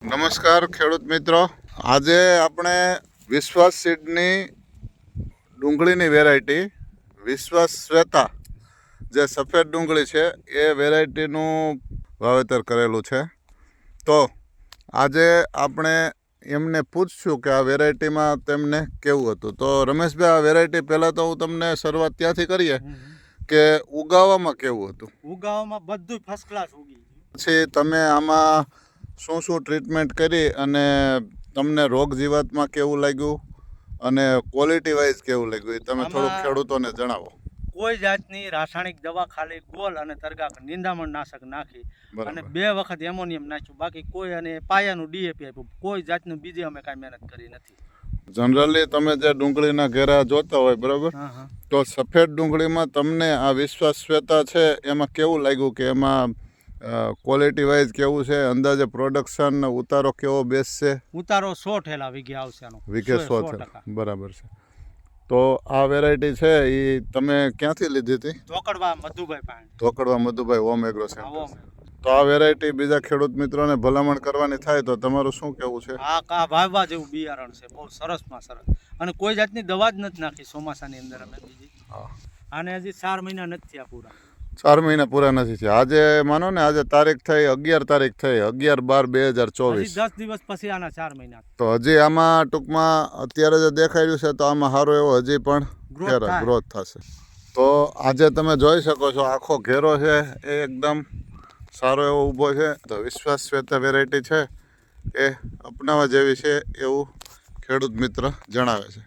નમસ્કાર ખેડૂત મિત્રો, આજે આપણે વિશ્વાસ સીડની ડુંગળીની વેરાયટી વિશ્વાસ શ્વેતા જે સફેદ ડુંગળી છે એ વેરાયટીનું વાવેતર કરેલું છે. તો આજે આપણે એમને પૂછશું કે આ વેરાયટીમાં તેમને કેવું હતું. તો રમેશભાઈ, આ વેરાયટી પહેલાં તો હું તમને શરૂઆત ત્યાંથી કરીએ કે ઉગાવવામાં કેવું હતું. ઉગાવવામાં બધું ફર્સ્ટ ક્લાસ ઉગી. પછી તમે આમાં શું શું ટ્રીટમેન્ટ કરી અને તમને રોગ જીવાતમાં કેવું લાગ્યું અને ક્વોલિટી વાઇઝ કેવું લાગ્યું એ તમે થોડુંક ખેડૂતોને જણાવો. કોઈ જાતની રાસાયણિક દવા ખાલી ગોલ અને તરગા નિંદામણ નાશક નાખી અને 2 વખત એમોનિયમ નાખ્યું, બાકી કોઈ અને પાયાનું ડીએપી આપ્યું. કોઈ જાતનું બીજી અમે કાંઈ મહેનત કરી નથી. જનરલી તમે જે ડુંગળીના ઘેરા જોતા હોય બરાબર, તો સફેદ ડુંગળીમાં તમને આ વિશ્વાસ શ્વેતા છે એમાં કેવું લાગ્યું કે એમાં ક્વોલિટી વાઇઝ કેવું છે, અંદાજે પ્રોડક્શન ઉતારો કેવો બેસશે? ઉતારો 100 ઠેલા વીઘે આવશે. વીઘે 100 ઠેલા, બરાબર છે. તો આ વેરાયટી છે એ તમે ક્યાંથી લીધી હતી? ધોકડવા મધુભાઈ પાસે. Dhokadva Madhubhai home agro centre. તો આ વેરાયટી બીજા ખેડૂત મિત્રોને ભલામણ કરવાની થાય તો તમારું શું કહેવું છે? આ વાવવા જેવું બિયારણ છે, બહુ સરસમાં સરસ, અને કોઈ જાતની દવા જ નથી નાખી ચોમાસાની અંદર અમે બીજી. આને હજી 4 મહિના નથી થયા પૂરા. 4 મહિના પૂરા નથી થયા. આજે માનો ને, આજે તારીખ થઈ 11 તારીખ થઈ 11/12/2024. 10 દિવસ પછી આના 4 મહિના. તો હજી આમાં ટૂંકમાં અત્યારે જે દેખાઈ રહ્યું છે તો આમાં સારો એવો હજી પણ ગ્રોથ થશે. તો આજે તમે જોઈ શકો છો આખો ઘેરો છે એ એકદમ સારો એવો ઊભો છે. તો વિશ્વાસ શ્વેતા વેરાયટી છે એ અપનાવવા જેવી છે એવું ખેડૂત મિત્ર જણાવે છે.